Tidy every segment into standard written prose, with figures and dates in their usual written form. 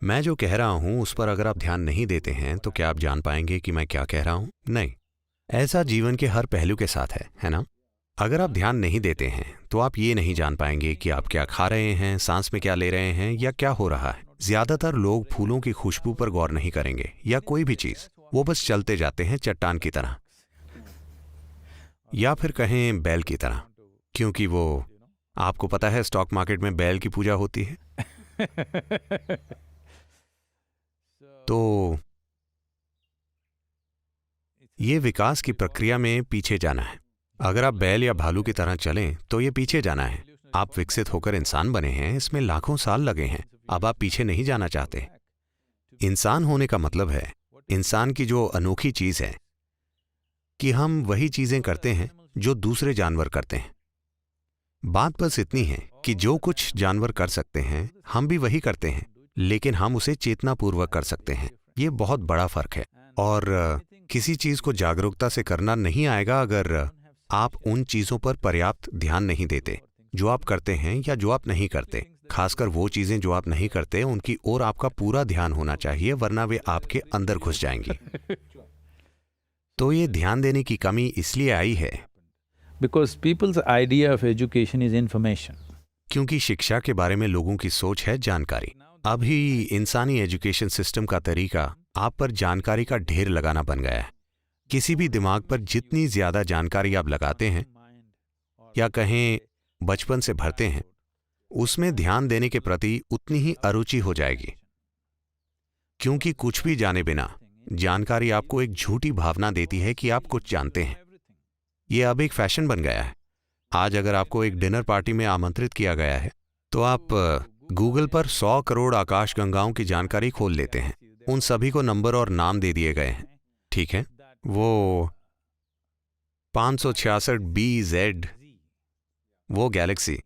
मैं जो कह रहा हूं उस पर अगर आप ध्यान नहीं देते हैं तो क्या आप जान पाएंगे कि मैं क्या कह रहा हूं? नहीं। ऐसा जीवन के हर पहलू के साथ है ना? अगर आप ध्यान नहीं देते हैं तो आप ये नहीं जान पाएंगे कि आप क्या खा रहे हैं, सांस में क्या ले रहे हैं या क्या हो रहा है। ज्यादातर लोग फूलों की खुशबू पर गौर नहीं करेंगे या कोई भी चीज, वो बस चलते जाते हैं चट्टान की तरह, या फिर कहें बैल की तरह, क्योंकि वो, आपको पता है स्टॉक मार्केट में बैल की पूजा होती है। तो ये विकास की प्रक्रिया में पीछे जाना है। अगर आप बैल या भालू की तरह चलें तो ये पीछे जाना है। आप विकसित होकर इंसान बने हैं, इसमें लाखों साल लगे हैं। अब आप पीछे नहीं जाना चाहते। इंसान होने का मतलब है, इंसान की जो अनोखी चीज है कि हम वही चीजें करते हैं जो दूसरे जानवर करते हैं। बात बस इतनी है कि जो कुछ जानवर कर सकते हैं हम भी वही करते हैं, लेकिन हम उसे चेतनापूर्वक कर सकते हैं। ये बहुत बड़ा फर्क है। और किसी चीज को जागरूकता से करना नहीं आएगा अगर आप उन चीजों पर पर्याप्त ध्यान नहीं देते जो आप करते हैं या जो आप नहीं करते। खासकर वो चीजें जो आप नहीं करते उनकी ओर आपका पूरा ध्यान होना चाहिए, वरना वे आपके अंदर घुस जाएंगी। तो ये ध्यान देने की कमी इसलिए आई है Because people's idea of education is information. क्योंकि शिक्षा के बारे में लोगों की सोच है जानकारी। अभी इंसानी एजुकेशन सिस्टम का तरीका आप पर जानकारी का ढेर लगाना बन गया है। किसी भी दिमाग पर जितनी ज्यादा जानकारी आप लगाते हैं या कहें बचपन से भरते हैं, उसमें ध्यान देने के प्रति उतनी ही अरुचि हो जाएगी। क्योंकि कुछ भी जाने बिना जानकारी आपको एक झूठी भावना देती है कि आप कुछ जानते हैं। ये अब एक फैशन बन गया है। आज अगर आपको एक डिनर पार्टी में आमंत्रित किया गया है तो आप गूगल पर 100 करोड़ आकाशगंगाओं की जानकारी खोल लेते हैं। उन सभी को नंबर और नाम दे दिए गए हैं, ठीक है? वो 566 BZ, वो गैलेक्सी,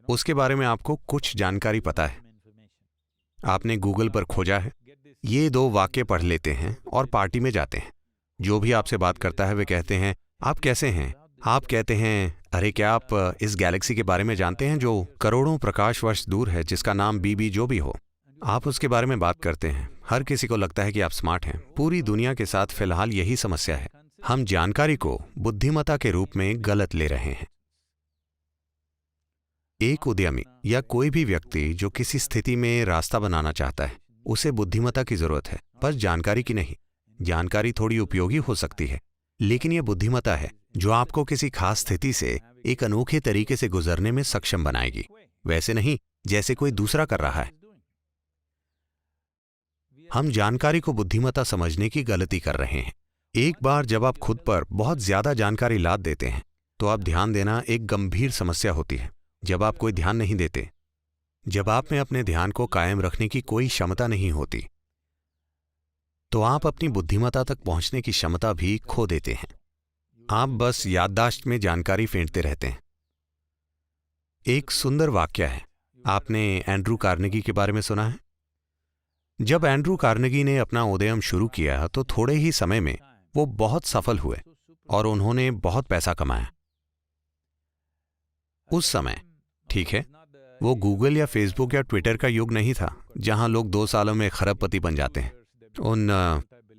उसके बारे में आपको कुछ जानकारी पता है। आपने गूगल पर खोजा है, ये 2 वाक्य पढ़ लेते हैं और पार्टी में जाते हैं। जो भी आपसे बात करता है वे कहते हैं, आप कैसे हैं? आप कहते हैं, अरे क्या आप इस गैलेक्सी के बारे में जानते हैं जो करोड़ों प्रकाश वर्ष दूर है, जिसका नाम बीबी जो भी हो? आप उसके बारे में बात करते हैं। हर किसी को लगता है कि आप स्मार्ट हैं। पूरी दुनिया के साथ फिलहाल यही समस्या है। हम जानकारी को बुद्धिमत्ता के रूप में गलत ले रहे हैं। एक उद्यमी या कोई भी व्यक्ति जो किसी स्थिति में रास्ता बनाना चाहता है, उसे बुद्धिमत्ता की जरूरत है, बस जानकारी की नहीं। जानकारी थोड़ी उपयोगी हो सकती है, लेकिन यह बुद्धिमत्ता है जो आपको किसी खास स्थिति से एक अनोखे तरीके से गुजरने में सक्षम बनाएगी, वैसे नहीं जैसे कोई दूसरा कर रहा है। हम जानकारी को बुद्धिमत्ता समझने की गलती कर रहे हैं। एक बार जब आप खुद पर बहुत ज्यादा जानकारी लाद देते हैं तो आप ध्यान देना एक गंभीर समस्या होती है। जब आप कोई ध्यान नहीं देते, जब आप में अपने ध्यान को कायम रखने की कोई क्षमता नहीं होती, तो आप अपनी बुद्धिमत्ता तक पहुंचने की क्षमता भी खो देते हैं। आप बस याददाश्त में जानकारी फेंटते रहते हैं। एक सुंदर वाक्य है, आपने एंड्रू कार्नेगी के बारे में सुना है? जब एंड्रू कार्नेगी ने अपना उद्यम शुरू किया तो थोड़े ही समय में वो बहुत सफल हुए और उन्होंने बहुत पैसा कमाया। उस समय, ठीक है, वो गूगल या फेसबुक या ट्विटर का युग नहीं था जहां लोग 2 सालों में खरबपति बन जाते हैं।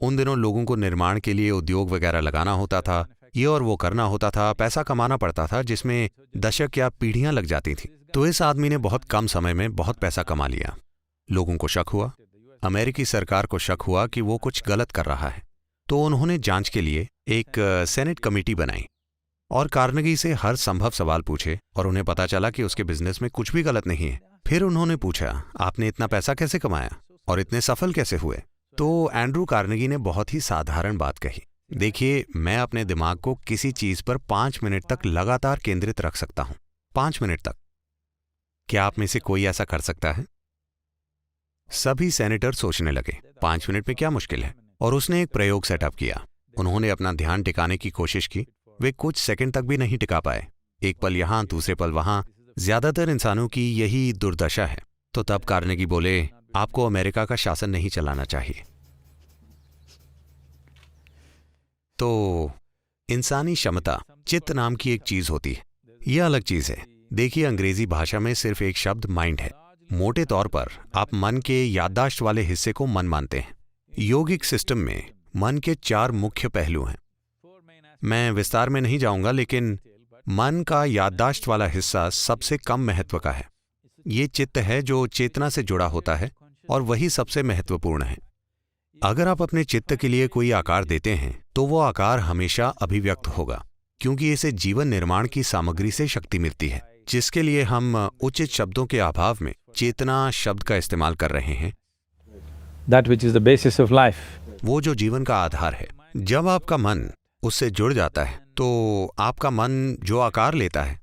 उन दिनों लोगों को निर्माण के लिए उद्योग वगैरह लगाना होता था, ये और वो करना होता था, पैसा कमाना पड़ता था, जिसमें दशक या पीढ़ियां लग जाती थी। तो इस आदमी ने बहुत कम समय में बहुत पैसा कमा लिया। लोगों को शक हुआ, अमेरिकी सरकार को शक हुआ कि वो कुछ गलत कर रहा है, तो उन्होंने जांच के लिए एक सेनेट कमेटी बनाई और कार्नेगी से हर संभव सवाल पूछे और उन्हें पता चला कि उसके बिजनेस में कुछ भी गलत नहीं है। फिर उन्होंने पूछा, आपने इतना पैसा कैसे कमाया और इतने सफल कैसे हुए? तो एंड्रू कार्नेगी ने बहुत ही साधारण बात कही, देखिए, मैं अपने दिमाग को किसी चीज पर 5 मिनट तक लगातार केंद्रित रख सकता हूं। 5 मिनट तक। क्या आप में से कोई ऐसा कर सकता है? सभी सेनेटर सोचने लगे, 5 मिनट में क्या मुश्किल है? और उसने एक प्रयोग सेटअप किया। उन्होंने अपना ध्यान टिकाने की कोशिश की। वे कुछ सेकंड तक भी नहीं टिका पाए। एक पल यहां, दूसरे पल वहां। ज्यादातर इंसानों की यही दुर्दशा है। तो तब कार्नेगी बोले, आपको अमेरिका का शासन नहीं चलाना चाहिए। तो इंसानी क्षमता, चित्त नाम की एक चीज होती है। यह अलग चीज है। देखिए, अंग्रेजी भाषा में सिर्फ एक शब्द माइंड है। मोटे तौर पर आप मन के याददाश्त वाले हिस्से को मन मानते हैं। योगिक सिस्टम में मन के 4 मुख्य पहलू हैं। मैं विस्तार में नहीं जाऊंगा, लेकिन मन का याददाश्त वाला हिस्सा सबसे कम महत्व का है। ये चित्त है जो चेतना से जुड़ा होता है और वही सबसे महत्वपूर्ण है। अगर आप अपने चित्त के लिए कोई आकार देते हैं तो वो आकार हमेशा अभिव्यक्त होगा, क्योंकि इसे जीवन निर्माण की सामग्री से शक्ति मिलती है, जिसके लिए हम उचित शब्दों के अभाव में चेतना शब्द का इस्तेमाल कर रहे हैं। That which is the basis of life. वो जो जीवन का आधार है। जब आपका मन उससे जुड़ जाता है तो आपका मन जो आकार लेता है,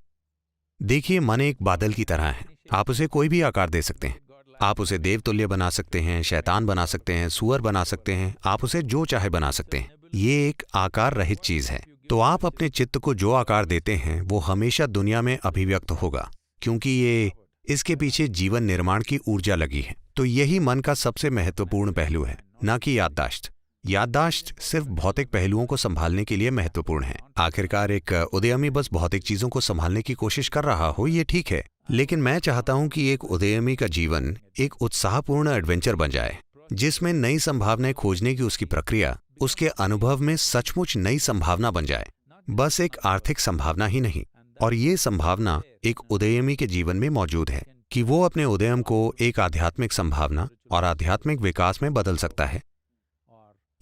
देखिए मन एक बादल की तरह है। आप उसे कोई भी आकार दे सकते हैं। आप उसे देवतुल्य बना सकते हैं, शैतान बना सकते हैं, सुअर बना सकते हैं, आप उसे जो चाहे बना सकते हैं। ये एक आकार रहित चीज है। तो आप अपने चित्त को जो आकार देते हैं वो हमेशा दुनिया में अभिव्यक्त होगा, क्योंकि ये इसके पीछे जीवन निर्माण की ऊर्जा लगी है। तो यही मन का सबसे महत्वपूर्ण पहलू है, ना कि याददाश्त। याददाश्त सिर्फ भौतिक पहलुओं को संभालने के लिए महत्वपूर्ण है। आखिरकार एक उदयमी बस भौतिक चीजों को संभालने की कोशिश कर रहा हो, ये ठीक है, लेकिन मैं चाहता हूं कि एक उदयमी का जीवन एक उत्साहपूर्ण एडवेंचर बन जाए, जिसमें नई संभावनाएं खोजने की उसकी प्रक्रिया उसके अनुभव में सचमुच नई संभावना बन जाए, बस एक आर्थिक संभावना ही नहीं। और ये संभावना एक उदयमी के जीवन में मौजूद है कि वो अपने उदयम को एक आध्यात्मिक संभावना और आध्यात्मिक विकास में बदल सकता है,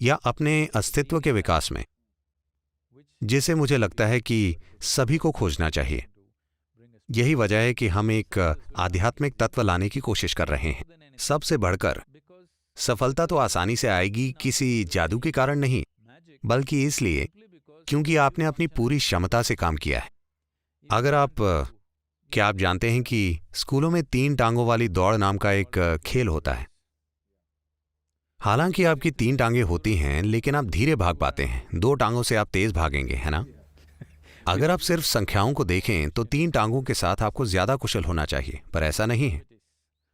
या अपने अस्तित्व के विकास में, जिसे मुझे लगता है कि सभी को खोजना चाहिए। यही वजह है कि हम एक आध्यात्मिक तत्व लाने की कोशिश कर रहे हैं। सबसे बढ़कर सफलता तो आसानी से आएगी किसी जादू के कारण नहीं, बल्कि इसलिए क्योंकि आपने अपनी पूरी क्षमता से काम किया है। क्या आप जानते हैं कि स्कूलों में 3 टांगों वाली दौड़ नाम का एक खेल होता है। हालांकि आपकी 3 टांगें होती हैं, लेकिन आप धीरे भाग पाते हैं। 2 टांगों से आप तेज भागेंगे, है ना? अगर आप सिर्फ संख्याओं को देखें तो 3 टांगों के साथ आपको ज्यादा कुशल होना चाहिए, पर ऐसा नहीं है।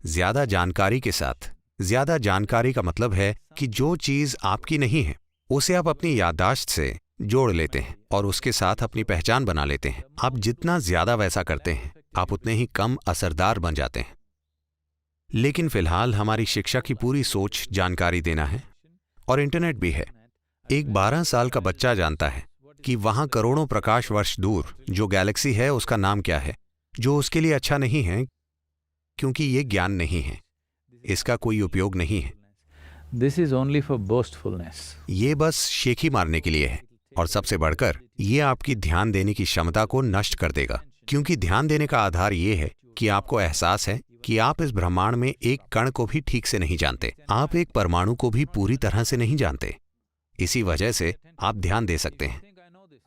ज्यादा जानकारी के साथ, ज्यादा जानकारी का मतलब है कि जो चीज आपकी नहीं है उसे आप अपनी याददाश्त से जोड़ लेते हैं और उसके साथ अपनी पहचान बना लेते हैं। आप जितना ज्यादा वैसा करते हैं, आप उतने ही कम असरदार बन जाते हैं। लेकिन फिलहाल हमारी शिक्षा की पूरी सोच जानकारी देना है, और इंटरनेट भी है। एक 12 साल का बच्चा जानता है कि वहां करोड़ों प्रकाश वर्ष दूर जो गैलेक्सी है उसका नाम क्या है, जो उसके लिए अच्छा नहीं है, क्योंकि ये ज्ञान नहीं है, इसका कोई उपयोग नहीं है। This is only for boastfulness. ये बस शेखी मारने के लिए है, और सबसे बढ़कर ये आपकी ध्यान देने की क्षमता को नष्ट कर देगा, क्योंकि ध्यान देने का आधार ये है कि आपको एहसास है कि आप इस ब्रह्मांड में एक कण को भी ठीक से नहीं जानते, आप एक परमाणु को भी पूरी तरह से नहीं जानते। इसी वजह से आप ध्यान दे सकते हैं।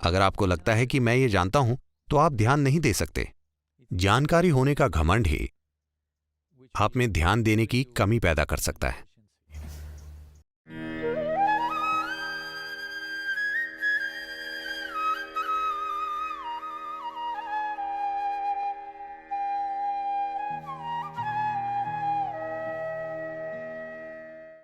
अगर आपको लगता है कि मैं ये जानता हूं, तो आप ध्यान नहीं दे सकते। जानकारी होने का घमंड ही आप में ध्यान देने की कमी पैदा कर सकता है।